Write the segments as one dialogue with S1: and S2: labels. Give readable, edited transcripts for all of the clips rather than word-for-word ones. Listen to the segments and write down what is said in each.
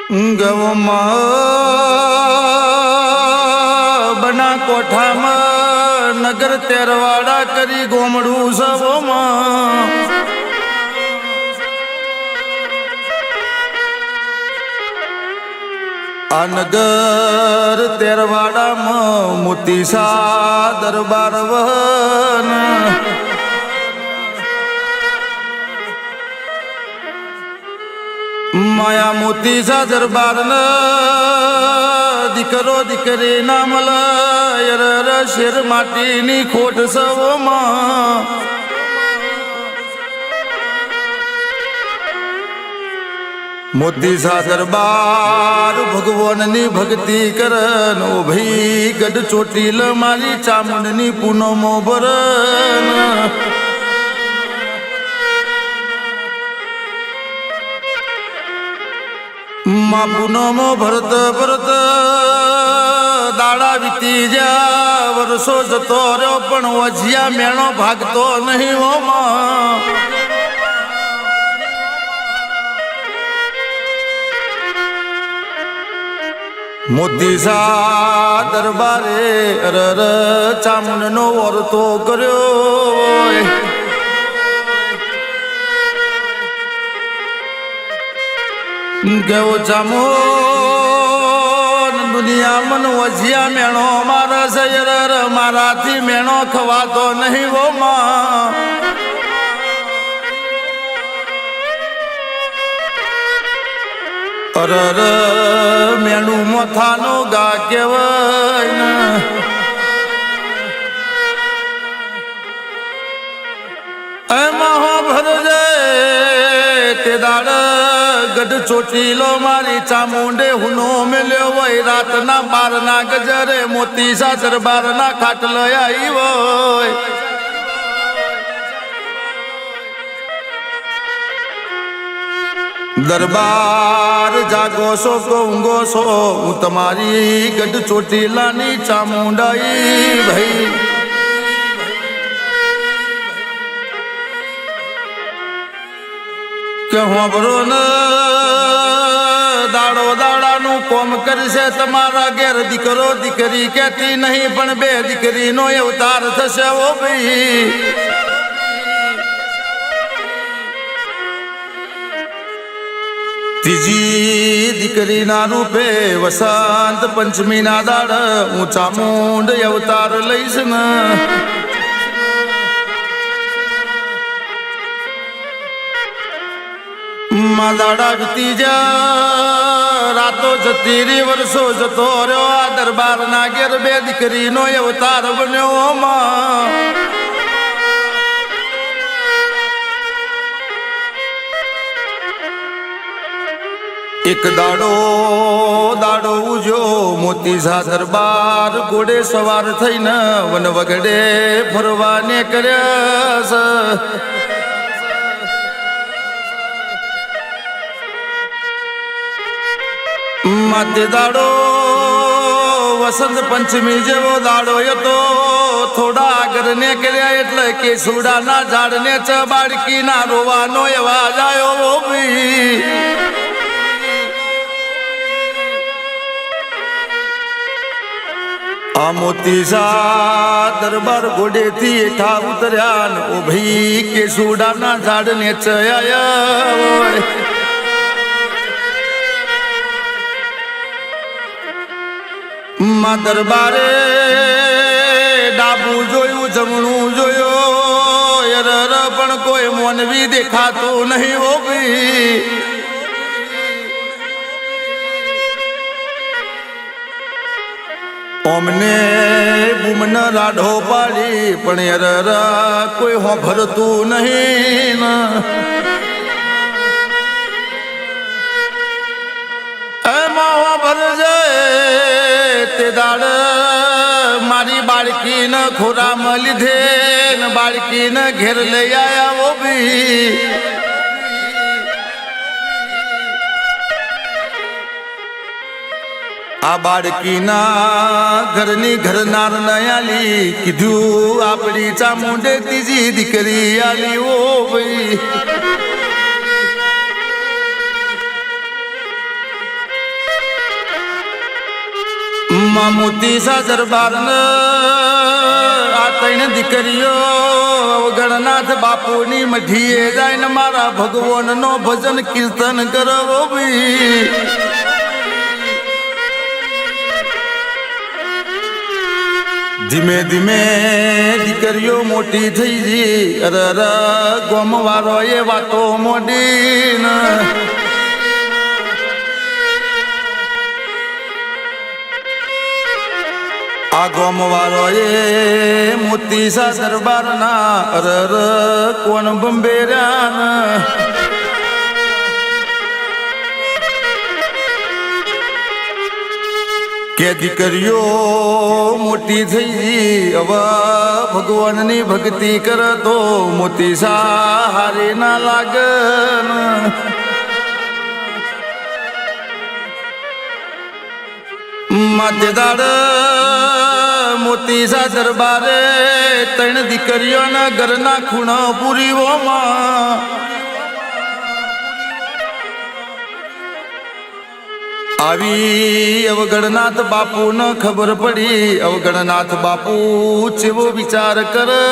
S1: ગવમાં બના કોઠામાં નગર તેરવાડા કરી ગોમડું સવોમાં આ નગર તેરવાડામાં મોતીસા દરબાર વન માયા મોતીસા દરબાર ન દીકરો દીકરી ના મલય શેર માટીની ખોટ સવોમાં મોતીસા દરબાર ભગવાનની ભક્તિ કરન ઓ ભાઈ ગઢ ચોટીલ મારી ચામુંડની પૂનમો ભરન માં પૂનમો ભરત ભરત દાડા વીતી જા વર્ષો જતો રહ્યો પણ વજિયા મેણો ભાગતો નહીં હોમાં મોતીસા દરબારે અરર ચામુંડનો વર્તો કર્યો ગયો ચામુંડ દુનિયા મન વજિયા મેણો મારા શયર મારાથી મેણો ખવાતો નહીં હોમાં અરર મેણું મોથાનો ગા કેવાય એમાં હો ભરજે તે દાડ ગઢ ચોટીલો મારી ચામુંડે હુનો મેલ્યો હોય રાતના 12 ગજરે મોતીસા દરબારના ખાટલ આવી હોય દરબાર જાગો છો કો ઊંઘો છો હું તમારી ગઢ ચોટીલાની ચામુંડાઈ ભાઈ કે હોબરો ન દાડો દાડાનું કોમ કરશે તમારા ઘેર દીકરો દીકરી કહેતી નહીં પણ 2 દીકરીનો અવતાર થશે ઓ ભાઈ ત્રીજી દીકરીના રૂપે વસંત પંચમીના દાડ હું ચામુંડ અવતાર લઈશ ને માં દાડા વીતી જા રાતો જતી રી વર્ષો જતો રહ્યો આ દરબારના ઘેર 2 દીકરીનો અવતાર બન્યો માં એક દાડો ઉજો મોતીસા દરબાર ઘોડે સવાર થઈને વન વગડે ફરવાને કર્યા માતે દાડો વસંત પંચમી જેવો દાડો હતો થોડા આગળ ને કર્યા એટલે કે સુડાના ઝાડને બાળકીના રોવાનો અવાજ આવ્યો ભાઈ આ મોતીસા દરબાર ઘોડેથી હેઠા ઉતર્યા ઓ ભાઈ કે સુડાના ઝાડને ચયા માં દરબારે ડાબું જોયું જમણું જોયો યરર પણ કોઈ મોનવી દેખાતું નહીં હો ભાઈ ઓમને બુમન રાઢો પાડી પણ યરર કોઈ હોભરતું નહીં એમાં હોભરજે તે દાડ મારી બાળકીને ખોરામાં લીધે ને બાળકીને ઘેર લઈ આયા ઓ ભી આ બાળકીના ઘરની ઘરનાર નયાલી કીધું આપણી ચામુંડે ત્રીજી દીકરી આલી ઓ ભાઈ મોતીસા દરબાર આ ત્રણ દીકરીઓ ગણનાથ બાપુની મઢીએ જાય ને મારા ભગવાન નો ભજન કીર્તન કરો ભાઈ. ધીમે ધીમે દીકરીઓ મોટી થઈ ગઈ. અરર ગોમ વાળો એ વાતો મોડી આ ગોમ વાળો એ મોતીસા દરબાર ના અરર કોણ બંબેર્યા કે દીકરીઓ મોટી થઈ ગઈ. હવે ભગવાનની ભક્તિ કરે તો મોતીસા હારી ના લાગે. માતેદાર મોતીસા દરબારે ત્રણ દીકરીઓના ઘરના ખૂણા પૂરીઓમાં આવી અવગણનાથ બાપુ ન ખબર પડી. અવગણનાથ બાપુ ચેવો વિચાર કરે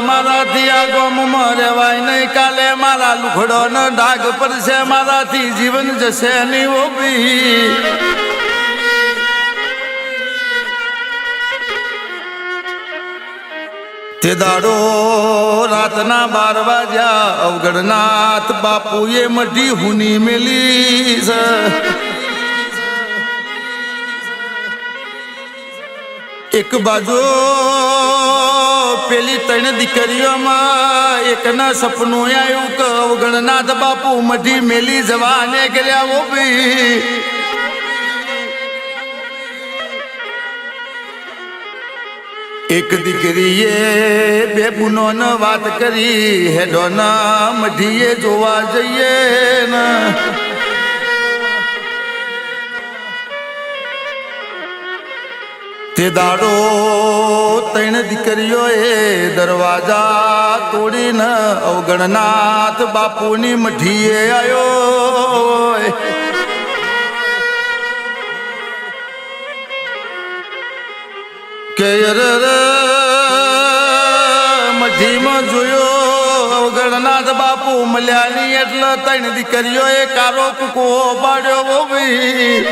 S1: મારાથી આ ગોમમાં રહેવાય નહીં. કાલે મારા લુખડો ન ડાઘ પડશે. મારાથી જીવન જશે નહીં ઓબી. તે દાડો રાતના 12 વાગ્યા. અવગણનાથ બાપુએ મઢી હુની મેલી છે. એક બાજુ પેલી ત્રણ દીકરીઓમાં એકના સપનું આવ્યું કે અવગણનાથ બાપુ મઢી મેલી જવાને કર્યા ઓ ભાઈ. એક દીકરીએ બે બુનોને વાત કરી. હેડોના મઢીએ જોવા જઈએ ને તે દાડો ત્રણ દીકરીઓએ દરવાજા તોડીને અવગણનાથ બાપુની મઢીએ આવ્યો. કે મઢીમાં જોયો અવગણનાથ બાપુ મળ્યા નહીં એટલે ત્રણ દીકરીઓએ કારો કૂકો પાડ્યો ભાઈ.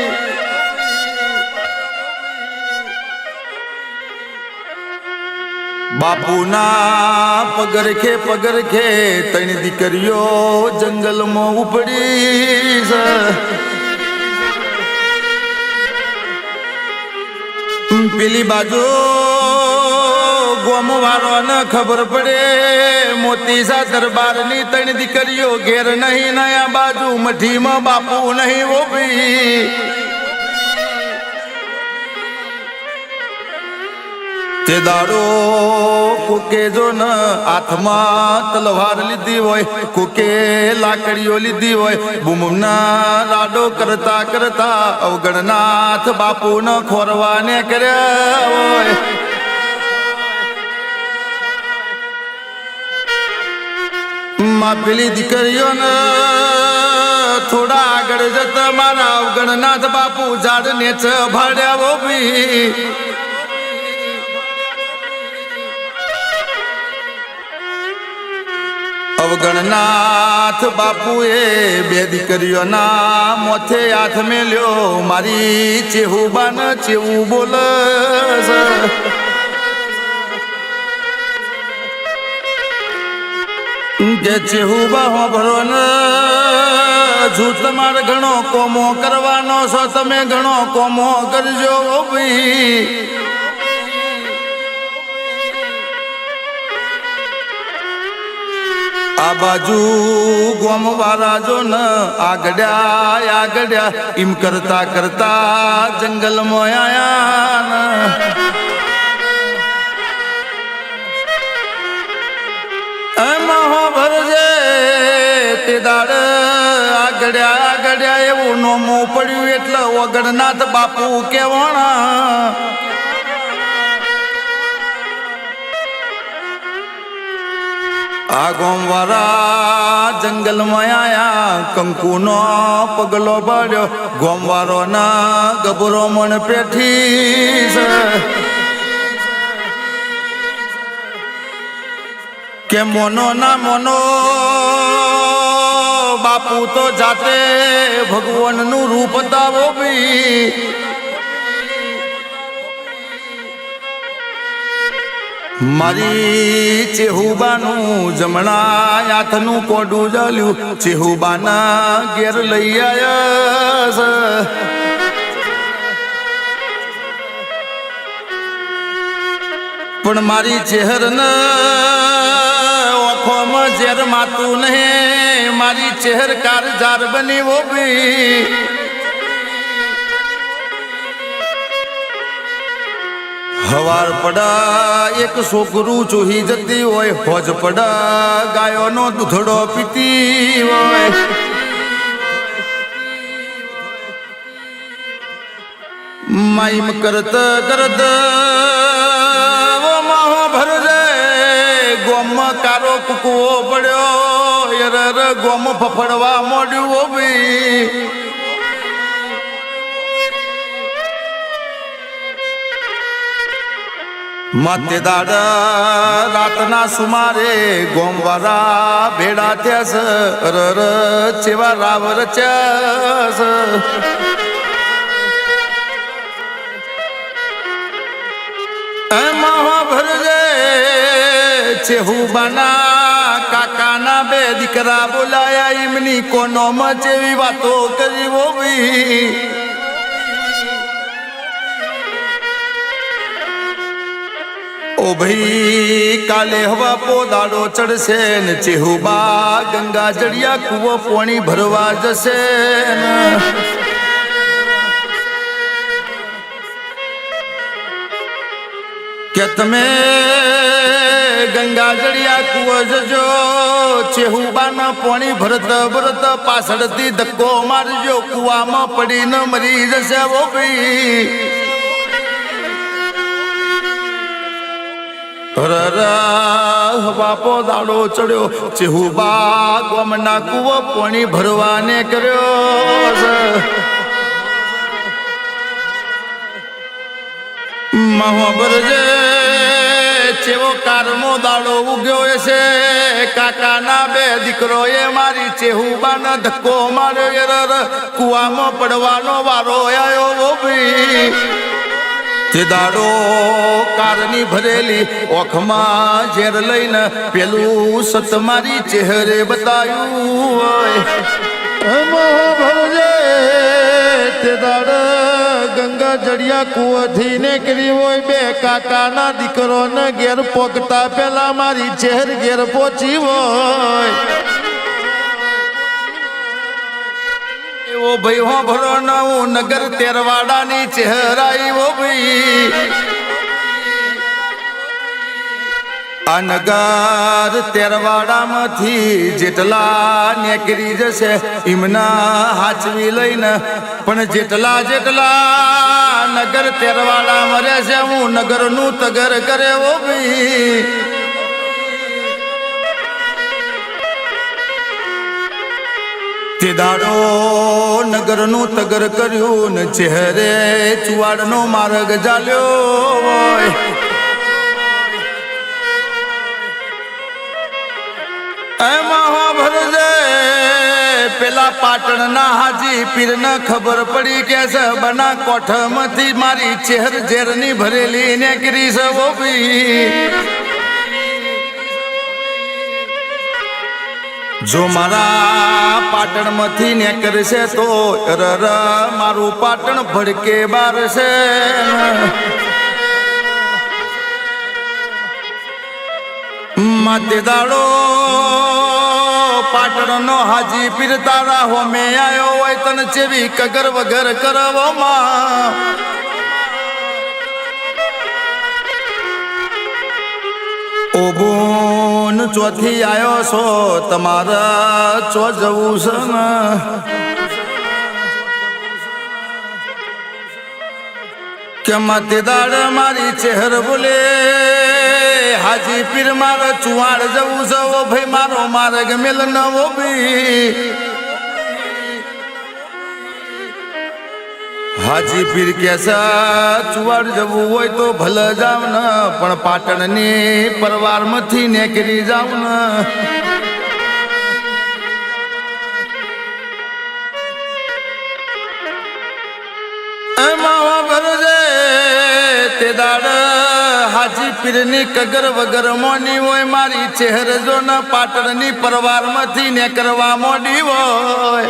S1: બાપુના પગરખે ત્રણ દીકરીઓ જંગલમાં ઉપડી છે. પેલી બાજુ ગોમ વાળો ને ખબર પડે મોતીસા દરબારની ત્રણ દીકરીઓ ઘેર નહીં. નયા બાજુ મઢીમાં બાપુ નહીં ઓ ભાઈ. તે દાડો કોકે જો ન હાથમાં તલવાર લીધી હોય, કોકે લાકડીઓ લીધી હોય. બૂમના લાડો કરતા કરતા અવગણનાથ બાપુ ન ખોરવાને કર્યા હોય. માં પેલી દીકરીઓને થોડા આગળ જતા મારા અવગણનાથ બાપુ ઝાડ નેચ ભાડ્યા ભી. અવગણનાથ બાપુએ બે દીકરીઓના મોથે હાથ મેલ્યો. મારી ચેહુબાન ચેવું બોલે કે ચેહુબા હોભરો ને જો તમારે ઘણો કોમો કરવાનો છો તમે ઘણો કોમો કરજો ભાઈ. આ બાજુ ગોમ વાળા જો ને આગડ્યા એમ કરતા કરતા જંગલમાં આયા. એમાં હો ભરજે તે દાડ આગડ્યા એવું નોમું પડ્યું એટલે અવગણનાથ બાપુ કેવાણા. આ ગોમવાળા જંગલમાં આયા કંકુનો પગલો પડ્યો ગોમવાળો ના ગભરો મન પેઠી છે કે મોનો ના મોનો બાપુ તો જાતે ભગવાનનું રૂપ દાવો બી મારી ચેહુબાનું જમણા હાથનું કોડું જલ્યું ચેહુબાના ઘેર લઈ આવ્યા પણ મારી ચહેરને ઓખોમાં ઝેર માતું નહીં મારી ચહેર કારજાર બની વો બી હવાર પડા એક છોકરું ચોહી જતી હોય હોજ પડા ગાયોનો દૂધડો પીતી હોય માઈમ કરત કરત ભરજે ગોમ કારો કુકવો પડ્યો યર ગોમ ફફડવા મોડ્યું બી માતે દાડા રાતના સુમારે ગોમવાળા ભેડા થયા રર ચેવા રાવ રચ્યા એમાં ભરજે ચેહુબાના કાકાના બે દીકરા બોલાયા એમની કોનોમાં જેવી વાતો કરી હોવી ઓ ભાઈ કાલે હવા પોદાડો ચડશે ને ચેહુબા ગંગા જડિયા કુવો પોણી ભરવા જશે કે તમે ગંગા જડિયા કુવો જજો ચેહુબાના પોણી ભરત ભરત પાછળથી ધક્કો મારજો કુવામાં પડીને મરી જશે ઓ ભાઈ બાપો દાડો ચડ્યો ચેહુબા ગોમના કુવો પોણી ભરવાને કર્યો મહોબરજે ચેવો કારમો દાડો ઉગ્યો છે કાકાના બે દીકરો એ મારી ચેહુબાને ધક્કો માર્યો કુવામાં પડવાનો વારો આવ્યો ભાઈ તે દાડો કારની ભરેલી ઓખમાં ઝેર લઈને પેલું સત મારી ચહેરે બતાયું ભરજે તે દાડ ગંગા જડિયા કુવાથી નીકળી હોય બે કાકાના દીકરોને ઘેર પોકતા પેલા મારી ચહેર ઘેર પહોંચી હોય ઓ ભાઈ હો ભરો નવું નગર તેરવાડાની ચહેરાઈ ઓ ભાઈ આ નગર તેરવાડામાંથી જેટલા નીકળી જશે એમના હાચવી લઈને પણ જેટલા જેટલા નગર તેરવાડા મરે છે હું નગરનું તગર કરે ઓ ભાઈ તે દાડો નગરનું તગર કર્યું ને ચહેરે ચુવાડનો માર્ગ ચાલ્યો એમાં હો ભરજે પેલા પાટણના હાજી પીરને ખબર પડી કે સબના કોઠમાંથી મારી ચહેર ઝેરની ભરેલી નીકળી છે ઓ ભાઈ જો મારા પાટણમાંથી નીકળશે તો રર મારું પાટણ ભડકે બાર છે માતે દાડો પાટણનો હાજી પીર તારા હોમે આવ્યો હોય તને ચેવી કગર વગર કરવોમાં ઓ બોન ચોથી આવ્યો છો તમારા ચો જવું છે ને કે માતે દાડ મારી ચહેર બોલે હાજી પીર મારો ચુવાડ જવું છે ઓ ભાઈ મારો માર્ગ મેલ નવો બી હાજી પીર કેસા ચુવાડ જવું હોય તો ભલે જાવ ને પણ પાટણની પરવારમાંથી નીકળી જાવ ને એમાં ભરજે તે દાડ હાજી પીરની કગર વગર મોની હોય મારી ચહેર જો ને પાટણની પરવારમાંથી નીકળવા મોડી હોય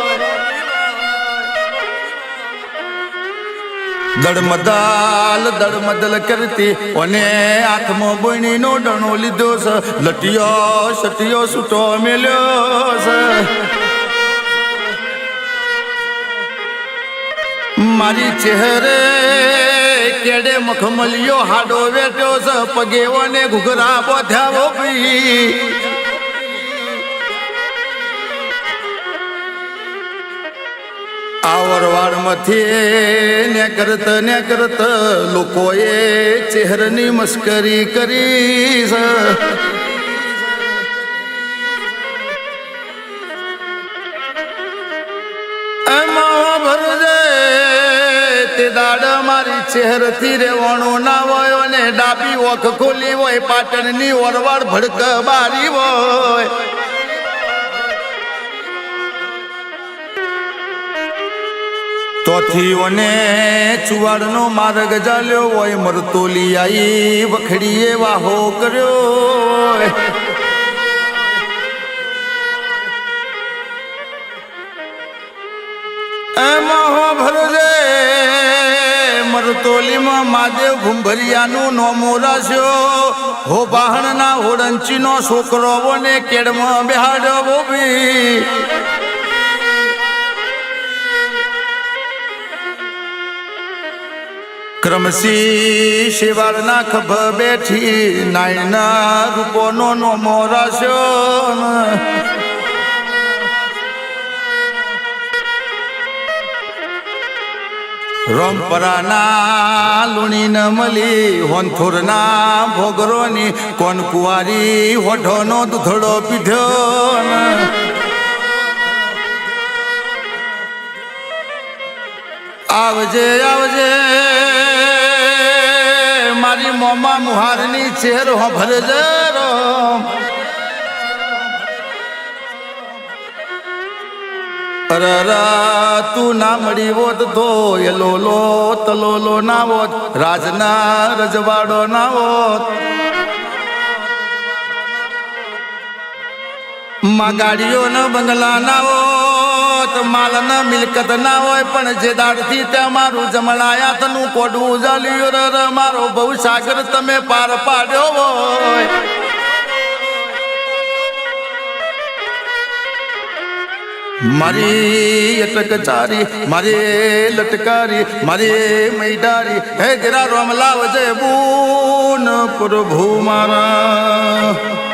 S1: દડમદલ કરતી અને હાથમાં બોણીનો ડણો લીધો છે લટિયો સટિયો છૂટો મેલ્યો છે મારી ચહેરે કેડે મખમલિયો હાડો વેટ્યો છે પગે ને ઘૂઘરા બોધ્યા ભાઈ આવરવાડમાંથી ને કરત લોકોએ ચહેરની મસ્કરી કરી છે એમાં ભરજે તે દાડ મારી ચહેરથી રેવાણો ના હોય ને ડાબી ઓખ ખોલી હોય પાટણની ઓરવાડ ભડક બારી હોય તોથીઓને ચુવાડનો માર્ગ ચાલ્યો હોય મરતોલી આઈ વખડીએ વાહો કર્યો એમાં હો ભરજે મરતોલીમાં મહાદેવ ભૂંભરિયાનું નોમો રાખ્યો હો બાહણના હોડંચીનો છોકરો ને કેડમાં બેહાડ્યો બોબી ક્રમશી શિવાળના ખભ બેઠી નાયના રૂપોનો નોમો રાખ્યો રોમપરાના લુણી ન મળી હોનથુરના ભોગરોની કોન કુવારી હોઠોનો દૂધડો પીધ્યો આવજે આવજે મારી મોમા મુહારની ચહેરો ભરજે અરરા તું ના મળી હોત તો એલોલો તલોલો ના હોત રાજના રજવાડો ના હોત માં ગાડીઓ ન બંગલા ના હોત માલ ન મિલકત ના હોય પણ જે દાડથી ત્યાં મારું જમણાયાતનું કોડું જલ્યું ર મારો બહુ સાગર તમે પાર પાડ્યો હોય મારી અટક ચારી મારે લટકારી મારે મૈડારી હે જરા રોમ લાવજે બૂન પ્રભુ મારા